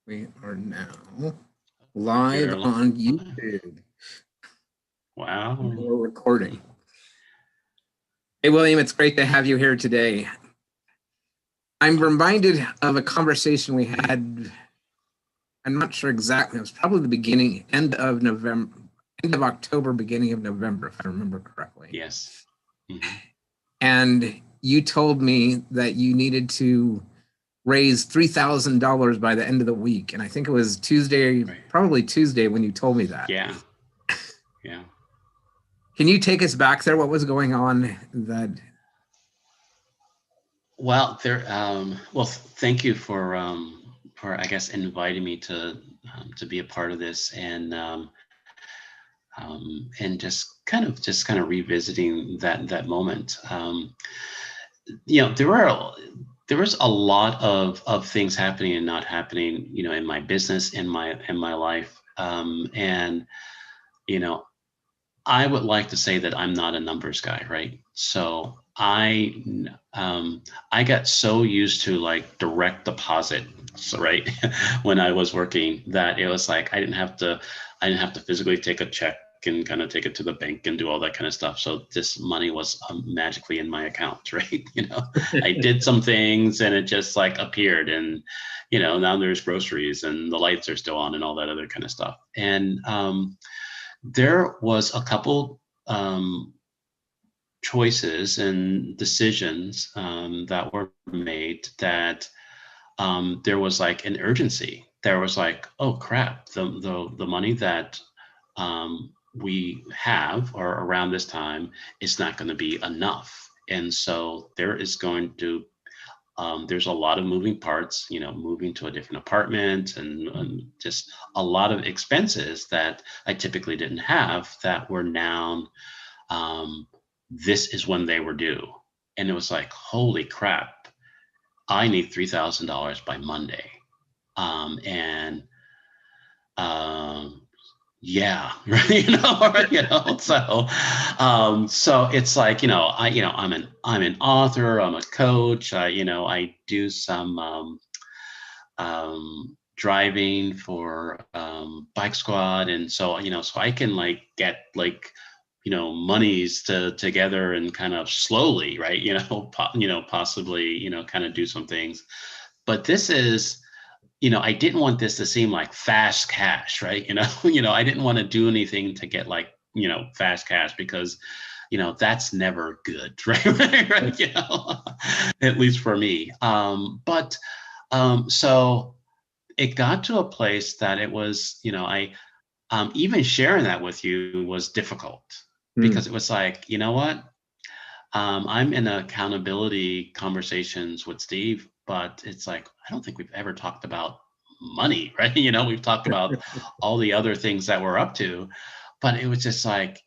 We are now live You're live. on YouTube. Wow. We're recording. Hey, William, it's great to have you here today. I'm reminded of a conversation we had. I'm not sure exactly. It was probably the beginning, end of November, end of October, beginning of November, if I remember correctly. Yes. Mm-hmm. And you told me that you needed to raise $3,000 by the end of the week. And I think it was Tuesday, Right. probably Tuesday when you told me that. Yeah. Yeah. Can you take us back there? What was going on that? Well, thank you for I guess inviting me to be a part of this and just kind of revisiting that moment. There was a lot of things happening and not happening, in my business, in my life, and you know I would like to say that I'm not a numbers guy, right? So I got so used to like direct deposit, so right when I was working, that it was like I didn't have to physically take a check and kind of take it to the bank and do all that kind of stuff. So this money was magically in my account, right? I did some things and it just like appeared, and now there's groceries and the lights are still on and all that other kind of stuff. And there was a couple choices and decisions that were made that there was like an urgency. There was like, oh crap, the money that we have or around this time is not going to be enough. And so there's a lot of moving parts, moving to a different apartment and just a lot of expenses that I typically didn't have that were now, this is when they were due. And it was like, holy crap, I need $3,000 by Monday. And yeah, right, so it's like, I'm an author, I'm a coach, I do some driving for Bike Squad, and so I can like get like monies together and kind of slowly, right, possibly kind of do some things. But this is, I didn't want this to seem like fast cash, right? I didn't want to do anything to get like, fast cash, because, that's never good, right? Right? At least for me. So it got to a place that it was, even sharing that with you was difficult, because it was like, you know what? I'm in accountability conversations with Steve, but it's like, I don't think we've ever talked about money, right? We've talked about all the other things that we're up to, but it was just like,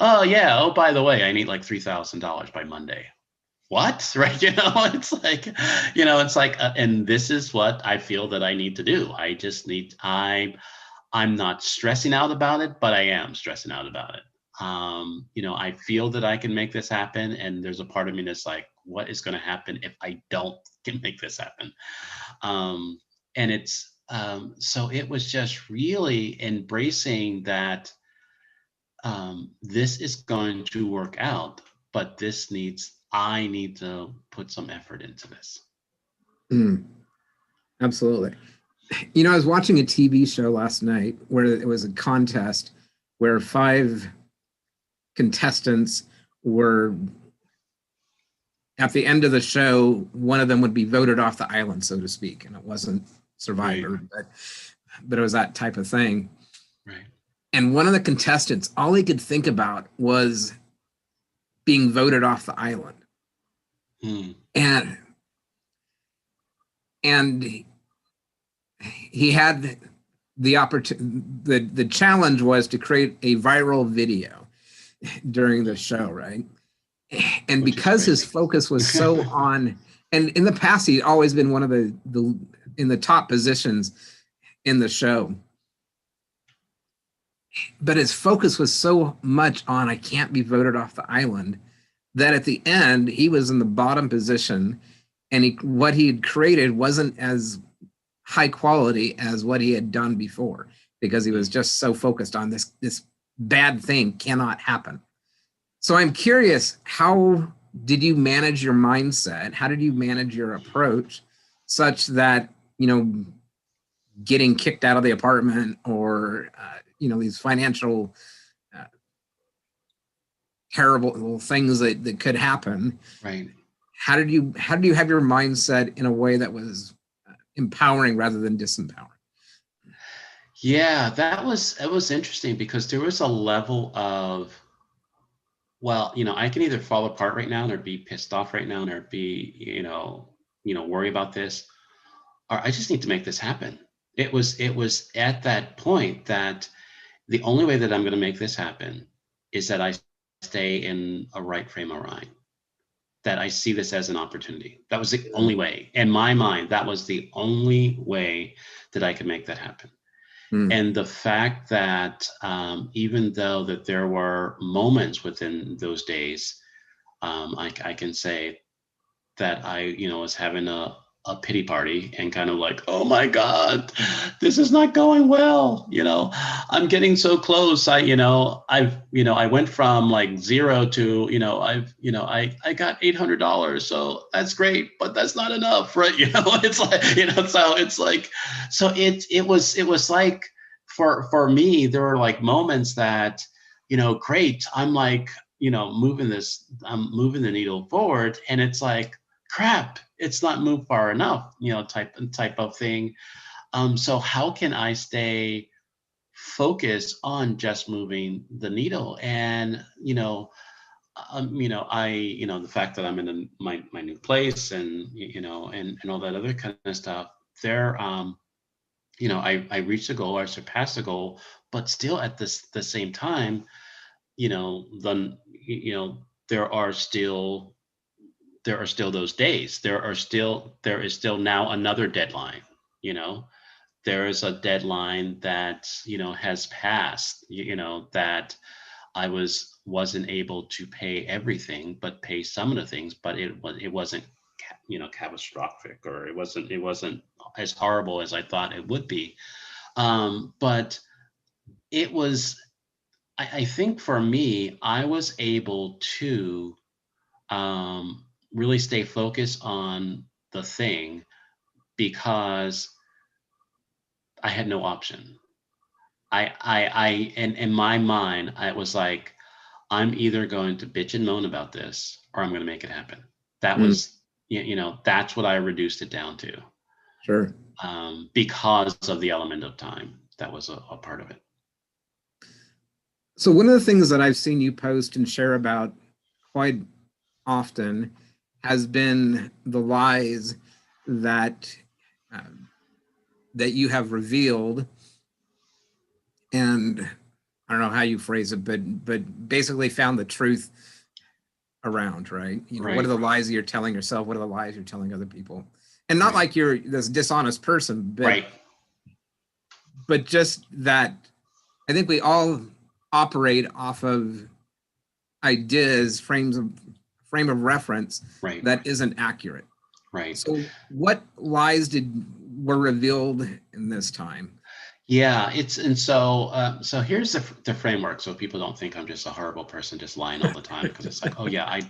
oh yeah, oh, by the way, I need like $3,000 by Monday. What? Right? And this is what I feel that I need to do. I'm not stressing out about it, but I am stressing out about it. I feel that I can make this happen, and there's a part of me that's like, what is going to happen if I don't can make this happen? And it's so it was just really embracing that this is going to work out, but I need to put some effort into this. Absolutely. I was watching a TV show last night where it was a contest where 5 contestants were, at the end of the show, one of them would be voted off the island, so to speak. And it wasn't Survivor, right, but it was that type of thing. Right. And one of the contestants, all he could think about was being voted off the island. And he had the opportunity. The challenge was to create a viral video during the show, right? And because his focus was so on, and in the past he'd always been one of the in the top positions in the show, but his focus was so much on, I can't be voted off the island, that at the end he was in the bottom position, and what he had created wasn't as high quality as what he had done before, because he was just so focused on this bad thing cannot happen. So I'm curious, how did you manage your mindset? How did you manage your approach such that, getting kicked out of the apartment, or, these financial terrible things that could happen. Right. How did you have your mindset in a way that was empowering rather than disempowering? Yeah, it was interesting because there was a level of, well, I can either fall apart right now or be pissed off right now or be, worry about this, or I just need to make this happen. It was at that point that the only way that I'm going to make this happen is that I stay in a right frame of mind, that I see this as an opportunity. That was the only way. In my mind, that was the only way that I could make that happen. Mm. And the fact that even though that there were moments within those days, I can say that I, was having a pity party and kind of like, oh my God, this is not going well. I'm getting so close. I went from like zero to, I got $800. So that's great, but that's not enough, right? It's like, so it's like, so it was like, for me, there were like moments that, great. I'm like, I'm moving the needle forward, and it's like, crap, it's not moved far enough, type of thing. So how can I stay focused on just moving the needle? And the fact that I'm in my new place, and and all that other kind of stuff. There, I reached the goal, I surpassed the goal, but still at the same time, then there are still those days. There is still now another deadline. There is a deadline that has passed. That I wasn't able to pay everything, but pay some of the things. But it wasn't catastrophic, or it wasn't as horrible as I thought it would be. But it was. I think for me, I was able to really stay focused on the thing because I had no option. And in my mind, I was like, I'm either going to bitch and moan about this, or I'm going to make it happen. That was, that's what I reduced it down to. Sure. Because of the element of time that was a part of it. So one of the things that I've seen you post and share about quite often has been the lies that that you have revealed, and I don't know how you phrase it, but basically found the truth around, right? Right. What are the lies that you're telling yourself? What are the lies you're telling other people? And not like you're this dishonest person, but Right. But just that I think we all operate off of ideas, frame of reference Right. that isn't accurate. Right. So what lies were revealed in this time? Yeah, so here's the framework, so people don't think I'm just a horrible person just lying all the time, because it's like, oh yeah,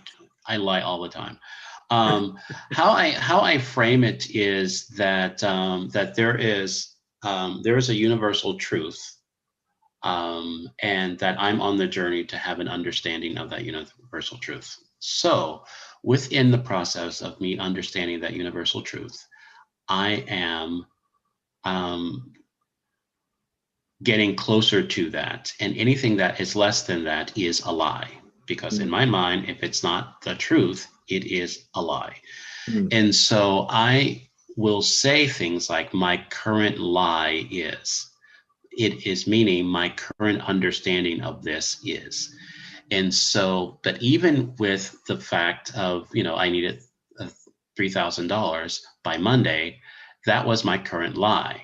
I lie all the time. How I frame it is that that there is a universal truth, and that I'm on the journey to have an understanding of that universal truth. So within the process of me understanding that universal truth, I am getting closer to that, and anything that is less than that is a lie, because in my mind, if it's not the truth, it is a lie. And so I will say things like, my current lie is, it is meaning my current understanding of this is. And so, but even with the fact of, I needed $3,000 by Monday, that was my current lie.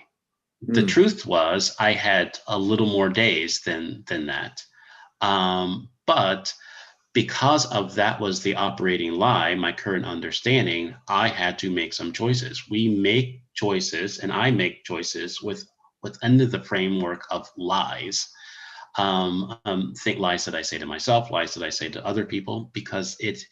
The truth was I had a little more days than that. But because of that was the operating lie, my current understanding, I had to make some choices. We make choices, and I make choices within the framework of lies. Think lies that I say to myself, lies that I say to other people, because it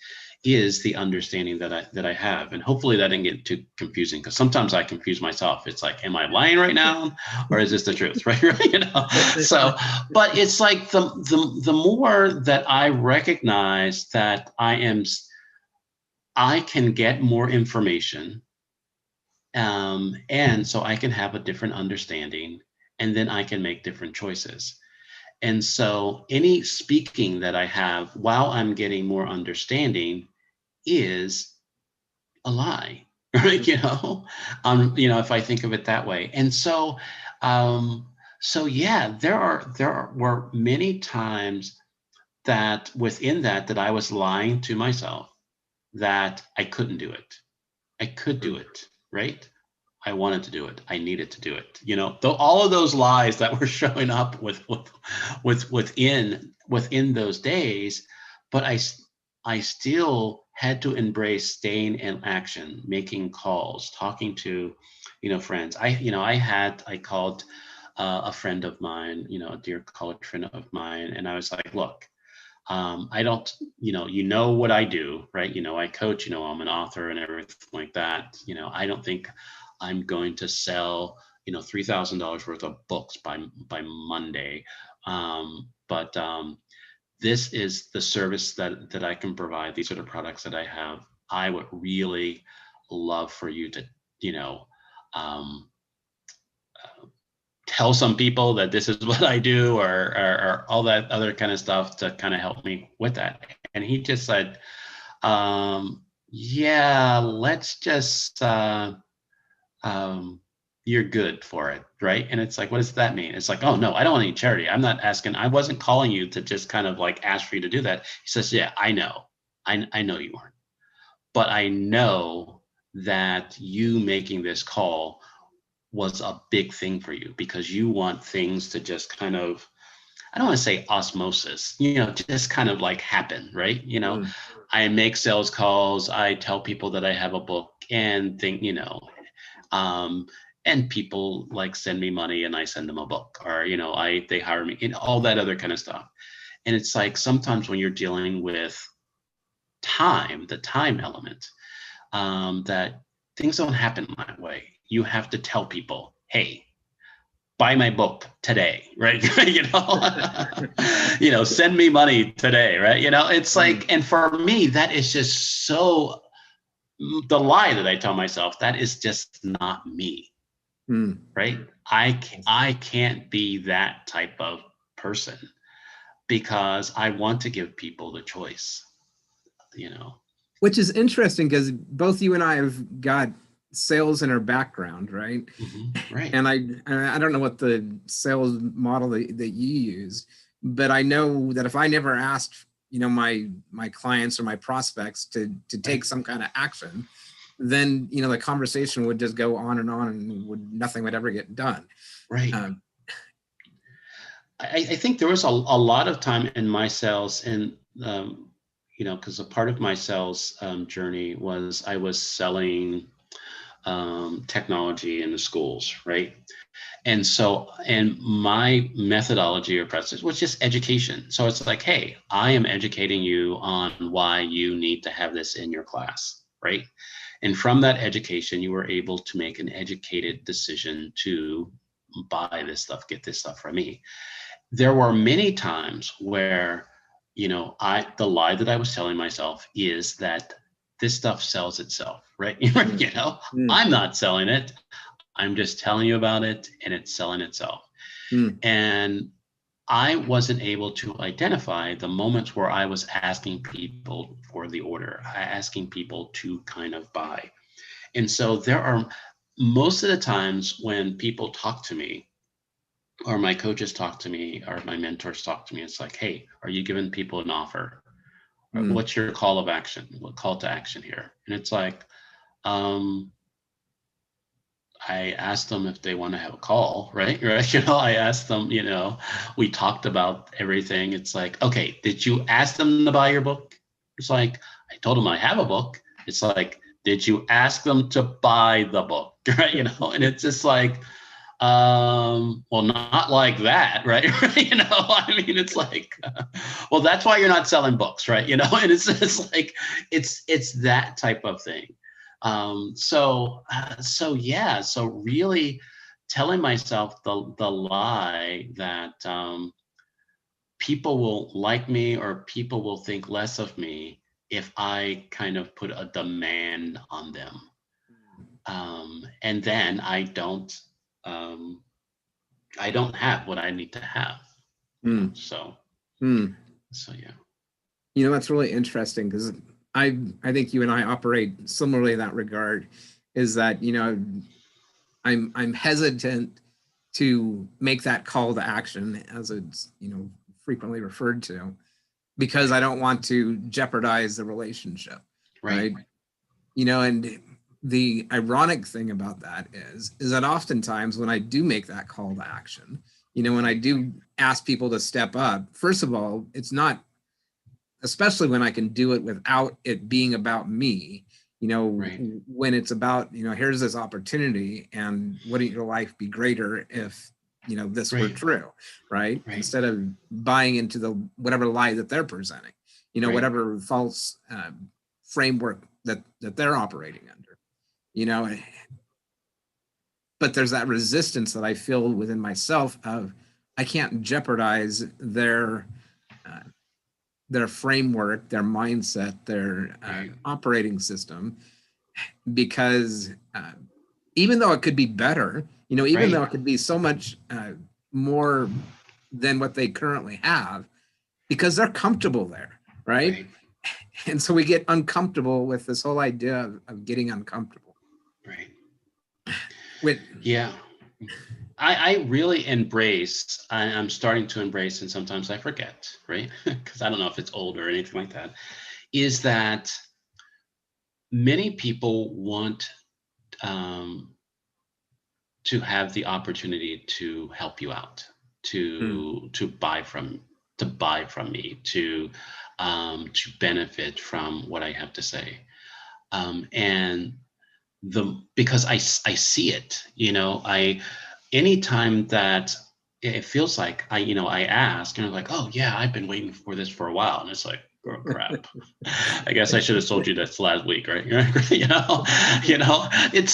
is the understanding that I have. And hopefully that didn't get too confusing, because sometimes I confuse myself. It's like, am I lying right now, or is this the truth? Right? You know. So, but it's like the more that I recognize that I can get more information, and so I can have a different understanding, and then I can make different choices. And so any speaking that I have while I'm getting more understanding is a lie, right? If I think of it that way. And so, so yeah, were many times that within that I was lying to myself that I couldn't do it. I could do it, right? I wanted to do it. I needed to do it. Though all of those lies that were showing up within those days, but I still had to embrace staying in action, making calls, talking to, friends. I called a friend of mine, a dear college friend of mine, and I was like, look, I don't, what I do, right? I coach, I'm an author and everything like that. I don't think I'm going to sell, $3,000 worth of books by Monday. But this is the service that I can provide. These are the products that I have. I would really love for you to, um, tell some people that this is what I do, or all that other kind of stuff to kind of help me with that. And he just said, yeah, let's just, you're good for it, right? And it's like, what does that mean? It's like, oh no, I don't want any charity. I wasn't calling you to just kind of like ask for you to do that. He says, yeah, I know. I know you aren't. But I know that you making this call was a big thing for you, because you want things to just kind of, I don't want to say osmosis, just kind of like happen, right? I make sales calls. I tell people that I have a book and think, and people like send me money and I send them a book, or, they hire me, and all that other kind of stuff. And it's like, sometimes when you're dealing with the time element, that things don't happen that way. You have to tell people, hey, buy my book today, right? Send me money today, right? It's like, and for me, that is just so, the lie that I tell myself, that is just not me, right? I can't be that type of person, because I want to give people the choice, Which is interesting, because both you and I have got sales in our background, right? Mm-hmm. Right. And I don't know what the sales model that you use, but I know that if I never asked, my clients or my prospects to take some kind of action, then the conversation would just go on, and nothing would ever get done. Right. I think there was a lot of time in my sales, and because a part of my sales journey was I was selling technology in the schools, right? And so, and my methodology or process was just education. So it's like, hey, I am educating you on why you need to have this in your class, right? And from that education, you were able to make an educated decision to buy this stuff, get this stuff from me. There were many times where, the lie that I was telling myself is that this stuff sells itself, right? I'm not selling it. I'm just telling you about it, and it's selling itself. And I wasn't able to identify the moments where I was asking people for the order, asking people to kind of buy. And so there are, most of the times when people talk to me, or my coaches talk to me, or my mentors talk to me, it's like, hey, are you giving people an offer? What's your call of action? What call to action here? And it's like, I asked them if they want to have a call, right? Right. I asked them, we talked about everything. It's like, okay, did you ask them to buy your book? It's like, I told them I have a book. It's like, did you ask them to buy the book? Right. And it's just like, well, not like that, right? I mean, it's like, well, that's why you're not selling books, right? And it's like, it's that type of thing. So yeah, so really telling myself the lie that people will like me or people will think less of me if I kind of put a demand on them. And then um, I don't have what I need to have. Mm. So Mm. so yeah. That's really interesting because I think you and I operate similarly in that regard. Is that I'm hesitant to make that call to action, as it's frequently referred to, because I don't want to jeopardize the relationship, Right. right? And the ironic thing about that is that oftentimes when I do make that call to action, when I do ask people to step up, first of all, it's not, especially when I can do it without it being about me, Right. when it's about, here's this opportunity and wouldn't your life be greater if, this were Right. true, right? Right. Instead of buying into the whatever lie that they're presenting, Right. whatever false framework that they're operating under, but there's that resistance that I feel within myself of I can't jeopardize their framework, their mindset, their Right. operating system, because even though it could be better, even Right. though it could be so much more than what they currently have, because they're comfortable there, right? Right. And so we get uncomfortable with this whole idea of getting uncomfortable. Right. With Yeah. I really embrace, I'm starting to embrace, and sometimes I forget, right? Because I don't know if it's old or anything like that, is that many people want um, to have the opportunity to help you out, to buy from me, to benefit from what I have to say, and because I see it, I anytime that it feels like I ask and I'm like, oh yeah, I've been waiting for this for a while, and it's like, oh crap. I guess I should have told you this last week, right? It's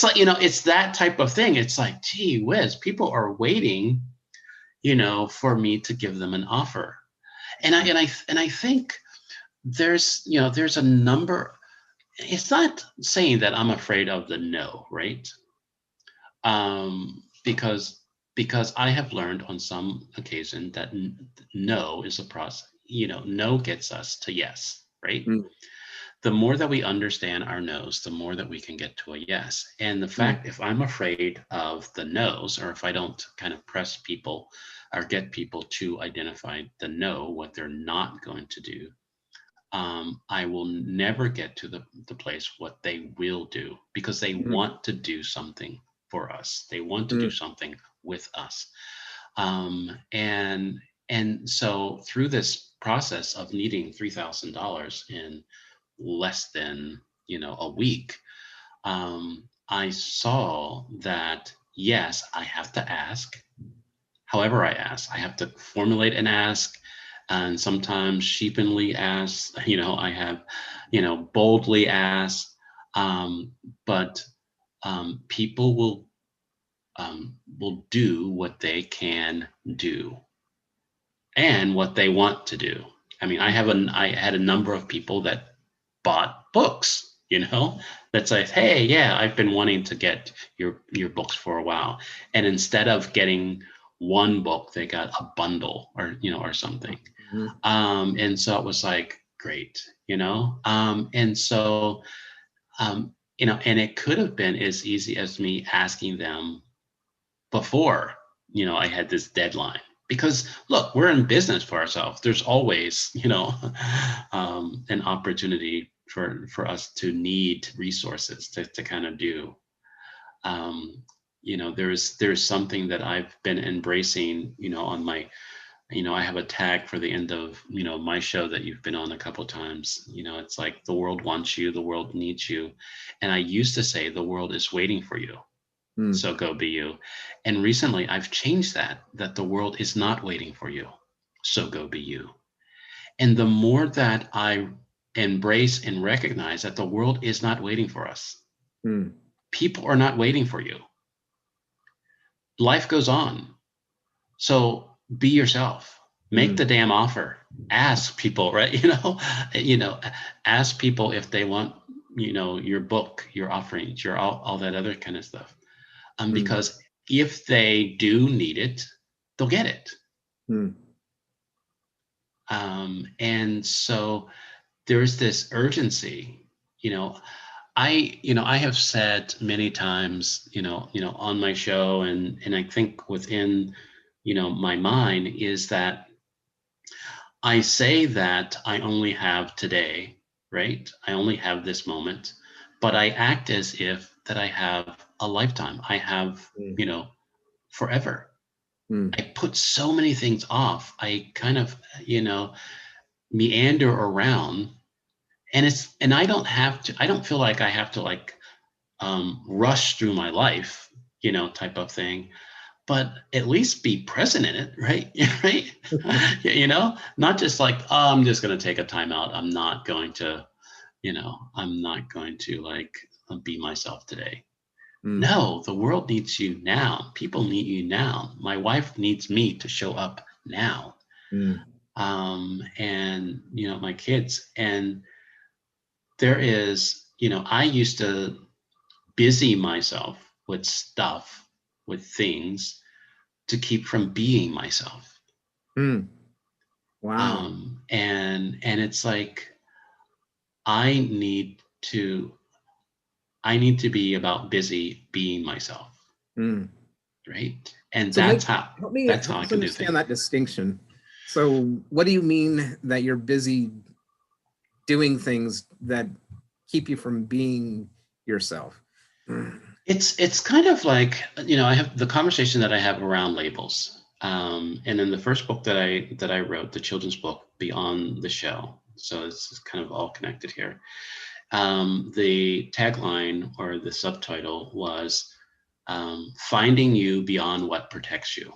like, it's that type of thing. It's like, gee whiz, people are waiting, for me to give them an offer. And I think there's a number. It's not saying that I'm afraid of the no, right? Because I have learned on some occasion that no is a process. No gets us to yes, right? Mm. The more that we understand our no's, the more that we can get to a yes. And the fact, if I'm afraid of the no's, or if I don't kind of press people or get people to identify the no, what they're not going to do, I will never get to the place what they will do, because they Mm. want to do something for us. They want to do Mm. something with us. And so through this process of needing $3,000 in less than a week, I saw that yes, I have to ask. However I ask, I have to formulate an ask, and sometimes sheepishly ask. I have boldly ask, but people will do what they can do and what they want to do. I mean, I had a number of people that bought books, that say, hey, yeah, I've been wanting to get your books for a while. And instead of getting one book, they got a bundle or something. Mm. And so it was like, great, and so, and it could have been as easy as me asking them before, I had this deadline. Because look, we're in business for ourselves. There's always, an opportunity for us to need resources to kind of do. there's something that I've been embracing, on my, I have a tag for the end of, my show that you've been on a couple of times. It's like the world wants you, the world needs you. And I used to say the world is waiting for you. Mm. So go be you. And recently I've changed that the world is not waiting for you. So go be you. And the more that I embrace and recognize that the world is not waiting for us, Mm. people are not waiting for you. Life goes on. So be yourself. Make the damn offer. Ask people, right? Ask people if they want, your book, your offerings, your all that other kind of stuff. Because if they do need it, they'll get it. Mm. And so there's this urgency, I have said many times, on my show, and I think within, my mind, is that I say that I only have today, right? I only have this moment, but I act as if that I have a lifetime. I have, forever. Mm. I put so many things off. I kind of, meander around, and I don't feel like I have to like rush through my life, type of thing, but at least be present in it, right? Right? Not just like, oh, I'm just going to take a time out. I'm not going to like be myself today. Mm. No, the world needs you now. People need you now. My wife needs me to show up now. Mm. And, my kids. And there is, I used to busy myself with stuff, with things to keep from being myself. Mm. Wow. And it's like, I need to, be about busy being myself. Mm. Right. And So that's make how, help I us can do understand things. that distinction. So what do you mean that you're busy doing things that keep you from being yourself? Mm. It's kind of like, I have the conversation that I have around labels. And in the first book that I wrote, the children's book, Beyond the Shell. So it's kind of all connected here. The tagline or the subtitle was Finding You Beyond What Protects You.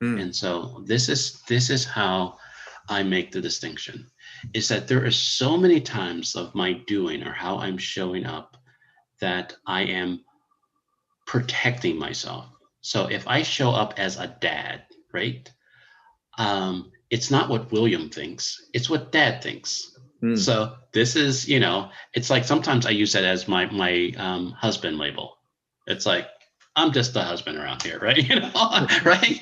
Mm. And so this is how I make the distinction, is that there are so many times of my doing or how I'm showing up that I am protecting myself. So if I show up as a dad, right? It's not what William thinks, it's what dad thinks. Mm. So this is, it's like sometimes I use that as my husband label. It's like, I'm just the husband around here, right? Right?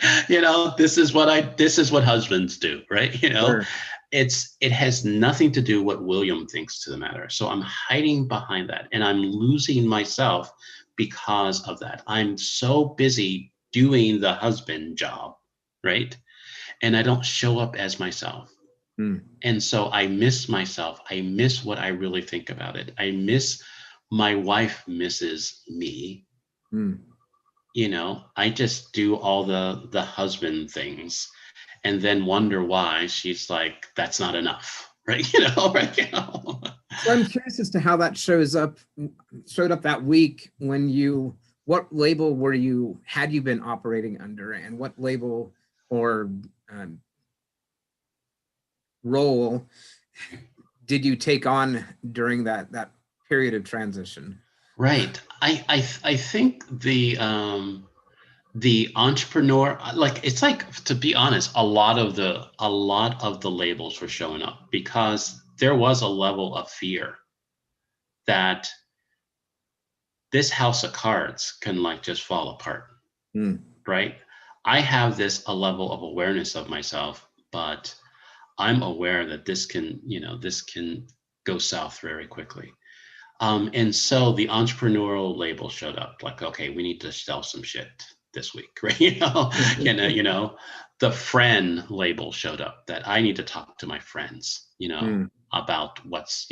This is what husbands do, right? Sure. It has nothing to do what William thinks to the matter. So I'm hiding behind that and I'm losing myself because of that. I'm so busy doing the husband job, right? And I don't show up as myself. Mm. And so I miss myself. I miss what I really think about it. I miss my wife misses me. Mm. I just do all the husband things and then wonder why she's like, that's not enough. Right. Right. So I'm curious as to how that showed up that week when what label had you been operating under, and what label or um, role did you take on during that period of transition? Right. I think the entrepreneur, like, it's like, to be honest, a lot of the labels were showing up because there was a level of fear that this house of cards can like just fall apart. Mm. Right. I have a level of awareness of myself, but I'm aware that this can go south very quickly. And so the entrepreneurial label showed up, like, okay, we need to sell some shit this week, right? The friend label showed up, that I need to talk to my friends, Mm. about what's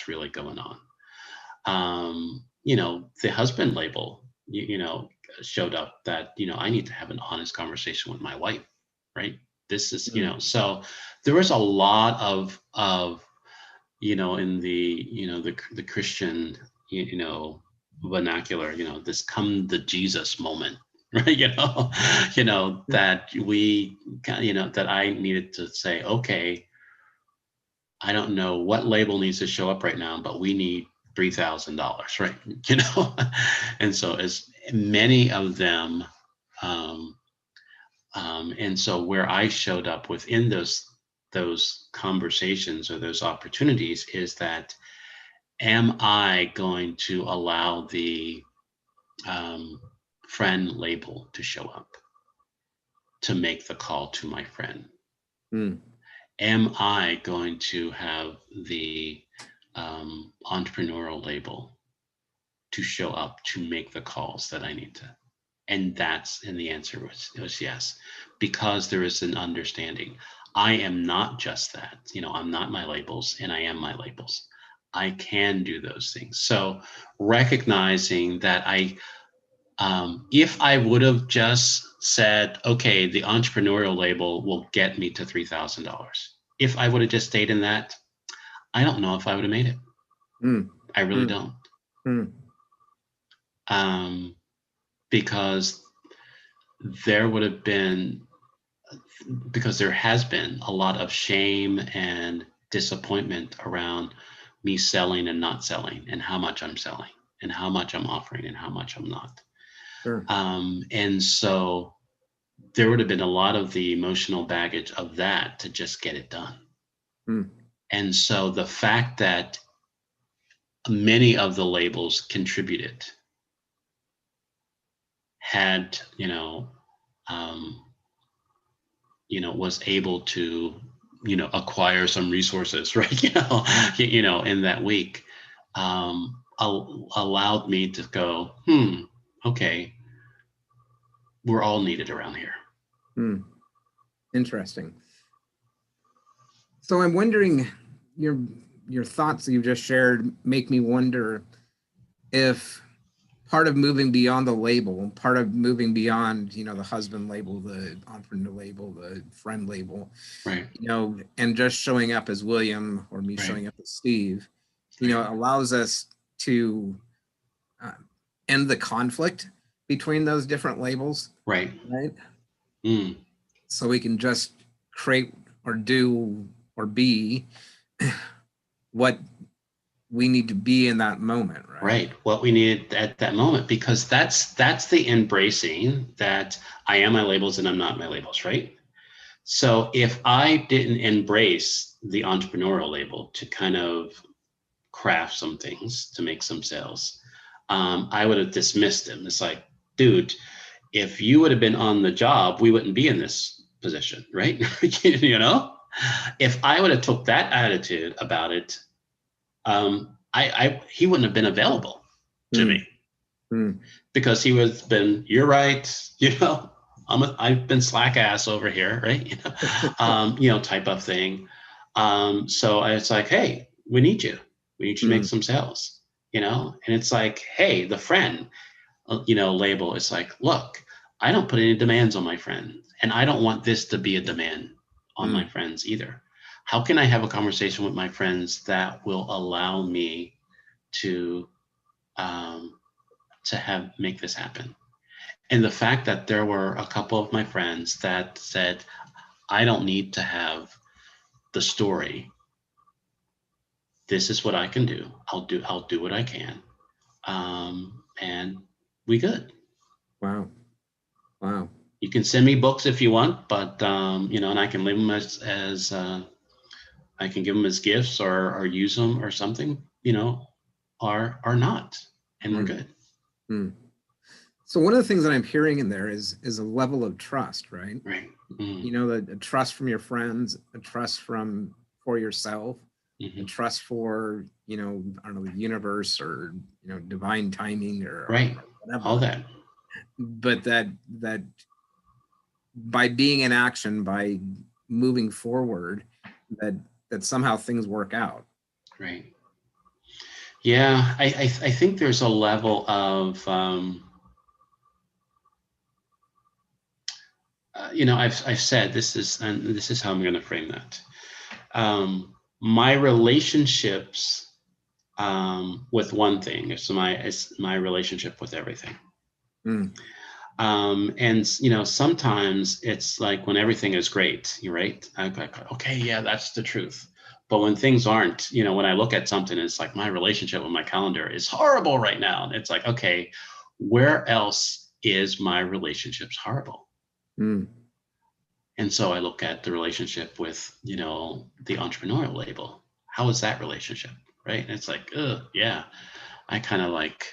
really going on. The husband label, showed up that, I need to have an honest conversation with my wife, right? This is, so there was a lot of, in the Christian, vernacular, this come to Jesus moment, right? That we, that I needed to say, okay, I don't know what label needs to show up right now, but we need $3,000, right? And so as many of them, and so where I showed up within those conversations or those opportunities is that, am I going to allow the friend label to show up to make the call to my friend? Am I going to have the entrepreneurial label to show up to make the calls that I need to? And the answer was yes, because there is an understanding. I am not just that, I'm not my labels, and I am my labels. I can do those things. So recognizing that if I would have just said, okay, the entrepreneurial label will get me to $3,000. If I would have just stayed in that, I don't know if I would have made it. I really don't. Because there would have been, because there has been a lot of shame and disappointment around me selling and not selling, and how much I'm selling and how much I'm offering and how much I'm not. Sure. And so there would have been a lot of the emotional baggage of that to just get it done. And so the fact that many of the labels contributed, had, was able to, acquire some resources, right? In that week, allowed me to go, okay, we're all needed around here. Interesting. So I'm wondering, your thoughts that you've just shared make me wonder if part of moving beyond the label, part of moving beyond, the husband label, the entrepreneur label, the friend label, right, and just showing up as William, or me showing up as Steve, allows us to end the conflict between those different labels. Right. So we can just create or do or be what we need to be in that moment, right? Right. What we need at that moment, because that's the embracing that I am my labels and I'm not my labels, right? So if I didn't embrace the entrepreneurial label to kind of craft some things to make some sales, I would have dismissed him. It's like, dude, if you would have been on the job, we wouldn't be in this position, right? If I would have took that attitude about it, he wouldn't have been available to me, because he would have been, you're right, I've been slack ass over here, right? Type of thing. So it's like, hey, we need you to make some sales, and it's like, hey, the friend, label. It's like, look, I don't put any demands on my friend, and I don't want this to be a demand on my friends either. How can I have a conversation with my friends that will allow me to make this happen? And the fact that there were a couple of my friends that said, I don't need to have the story. This is what I can do. I'll do what I can. And we good. Wow. You can send me books if you want, but and I can leave them as I can give them as gifts or use them or something, or not, and we're good. So one of the things that I'm hearing in there is a level of trust, right? Right. The trust from your friends, a trust for yourself, a trust for, I don't know, the universe, or, divine timing, or right, or whatever. All that. But that by being in action, by moving forward, that somehow things work out. Right. Yeah, I think there's a level of I've said this is, and this is how I'm going to frame that. My relationships with one thing is my relationship with everything. Mm. And sometimes it's like when everything is great, you're right. I'm like, okay, yeah, that's the truth. But when things aren't, when I look at something, it's like my relationship with my calendar is horrible right now. And it's like, okay, where else is my relationships horrible? Mm. And so I look at the relationship with, the entrepreneurial label. How is that relationship? Right. And it's like, yeah, I kind of like,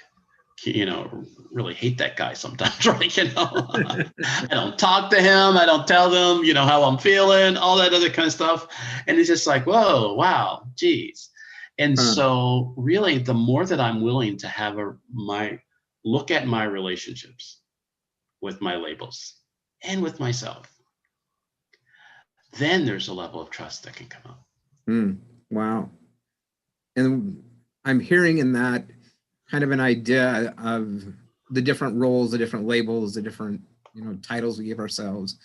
really hate that guy sometimes, right? I don't talk to him. I don't tell them, how I'm feeling, all that other kind of stuff. And it's just like, whoa, wow, geez. And Huh. so really the more that I'm willing to have look at my relationships with my labels and with myself, then there's a level of trust that can come up. Mm. Wow. And I'm hearing in that kind of an idea of the different roles, the different labels, the different, titles we give ourselves,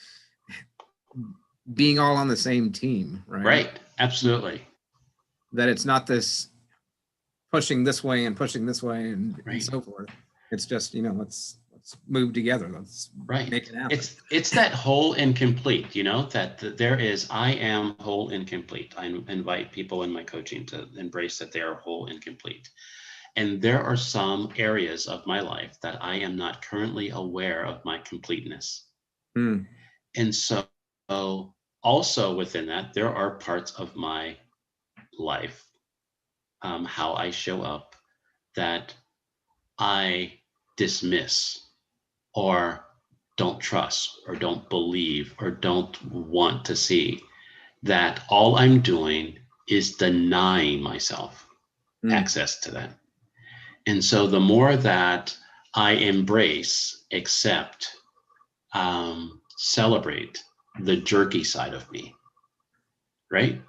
being all on the same team, right? Right. Absolutely. That it's not this pushing this way and pushing this way and Right. so forth. It's just, let's move together. Let's Right. make it happen. It's that whole and complete, that there is, I am whole and complete. I invite people in my coaching to embrace that they are whole and complete. And there are some areas of my life that I am not currently aware of my completeness. Mm. And so also within that, there are parts of my life, how I show up, that I dismiss or don't trust or don't believe or don't want to see, that all I'm doing is denying myself access to that. And so the more that I embrace, accept, celebrate the jerky side of me, right?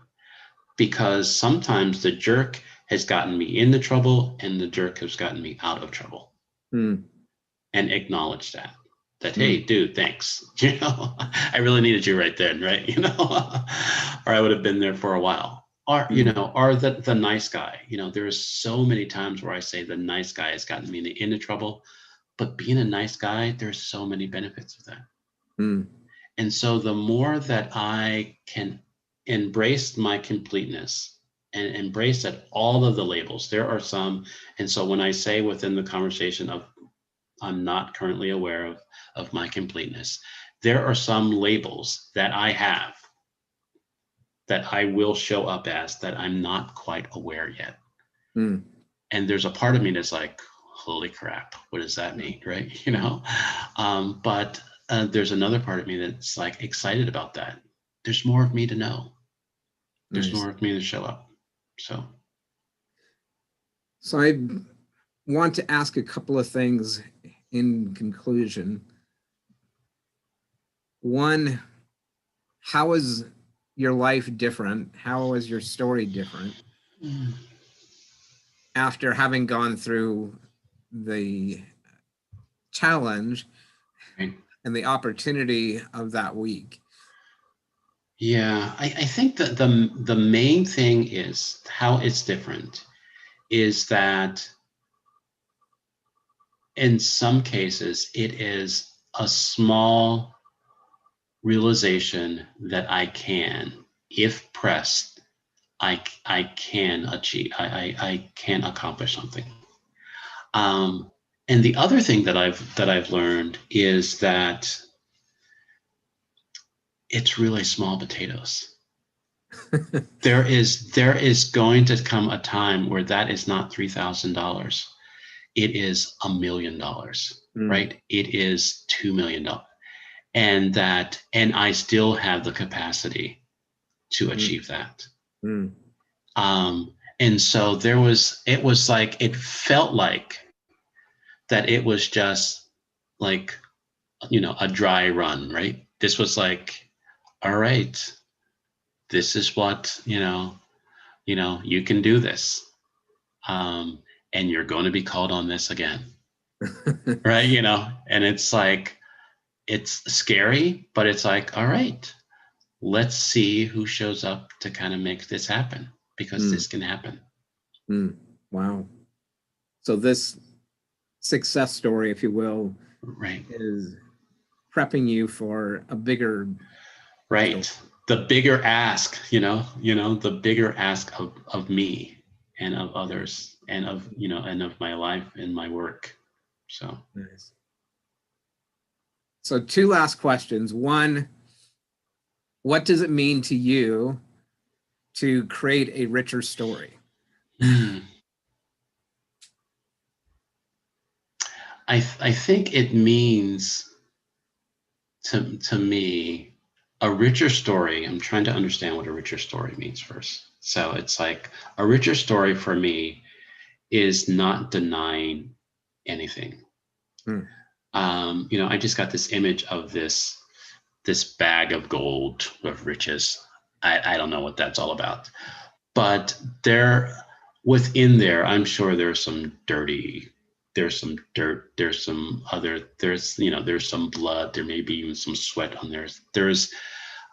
Because sometimes the jerk has gotten me into trouble and the jerk has gotten me out of trouble. Mm. And acknowledge that, hey, dude, thanks. I really needed you right then, right? Or I would have been there for a while. Or, or the nice guy. There's so many times where I say the nice guy has gotten me into trouble, but being a nice guy, there's so many benefits of that. Mm. And so the more that I can embrace my completeness and embrace that all of the labels, there are some. And so when I say within the conversation of I'm not currently aware of my completeness, there are some labels that I have that I will show up as that I'm not quite aware yet. Mm. And there's a part of me that's like, holy crap, what does that mean? Right. But there's another part of me that's like excited about that. There's more of me to know. There's Nice. more of me to show up. So I want to ask a couple of things in conclusion. One, how is your life different? How is your story different after having gone through the challenge and the opportunity of that week? Yeah, I think that the main thing is how it's different is that in some cases it is a small realization that I can, if pressed, I can achieve, I can accomplish something. And the other thing that I've learned is that it's really small potatoes. There is going to come a time where that is not $3,000. It is $1 million, right? It is $2 million. And I still have the capacity to achieve that. And so it was like, it felt like that it was just like, a dry run, right? This was like, all right, this is what, you can do this. And you're going to be called on this again. Right. And it's like, it's scary, but it's like, all right, let's see who shows up to kind of make this happen, because this can happen. Wow. So this success story, if you will, Right. is prepping you for a bigger. Right. The bigger ask, the bigger ask of me and of others and of, and of my life and my work. So. Nice. So 2 last questions. One, what does it mean to you to create a richer story? I think it means to me a richer story. I'm trying to understand what a richer story means first. So it's like a richer story for me is not denying anything. I just got this image of this bag of gold of riches. I don't know what that's all about, but within there, I'm sure there's some dirt, there's some other, there's some blood, there may be even some sweat on there.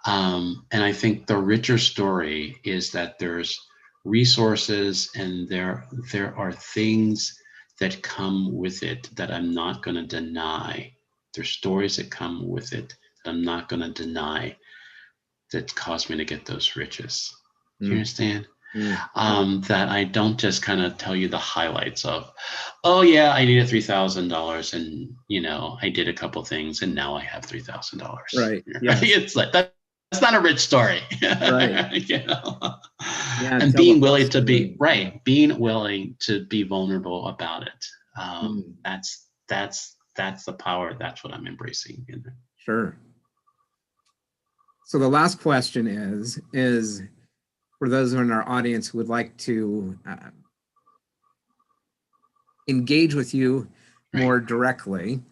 And I think the richer story is that there's resources and there are things that come with it that I'm not going to deny. There's stories that come with it that I'm not going to deny that caused me to get those riches. Do you understand? That I don't just kind of tell you the highlights of, oh yeah, I needed $3,000 and I did a couple things and now I have $3,000. Right. Yeah. It's like that's not a rich story. Right. And being willing to be being willing to be vulnerable about it. That's the power. That's what I'm embracing in it. Sure. So the last question is for those in our audience who would like to engage with you more directly,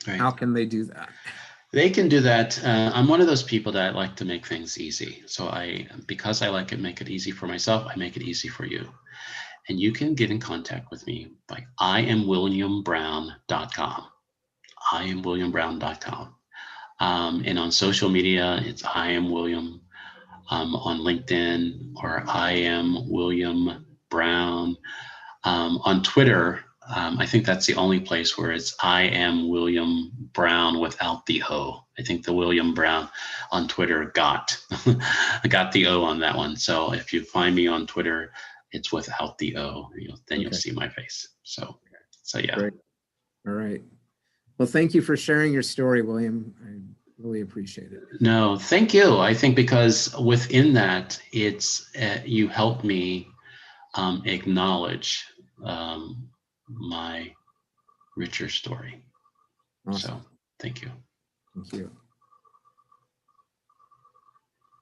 how can they do that? They can do that. I'm one of those people that like to make things easy. So because I like to make it easy for myself, I make it easy for you. And you can get in contact with me by IamWilliamBrown.com. IamWilliamBrown.com. And on social media, it's I am William. On LinkedIn, or I am William Brown. On Twitter, I think that's the only place where it's I am William Brown without the O. I think the William Brown on Twitter got the O on that one. So if you find me on Twitter, it's without the O. Then you'll see my face. So yeah. Great. All right. Well, thank you for sharing your story, William. I really appreciate it. No, thank you. I think because within that, it's you helped me acknowledge my richer story. Awesome. So thank you. Thank you.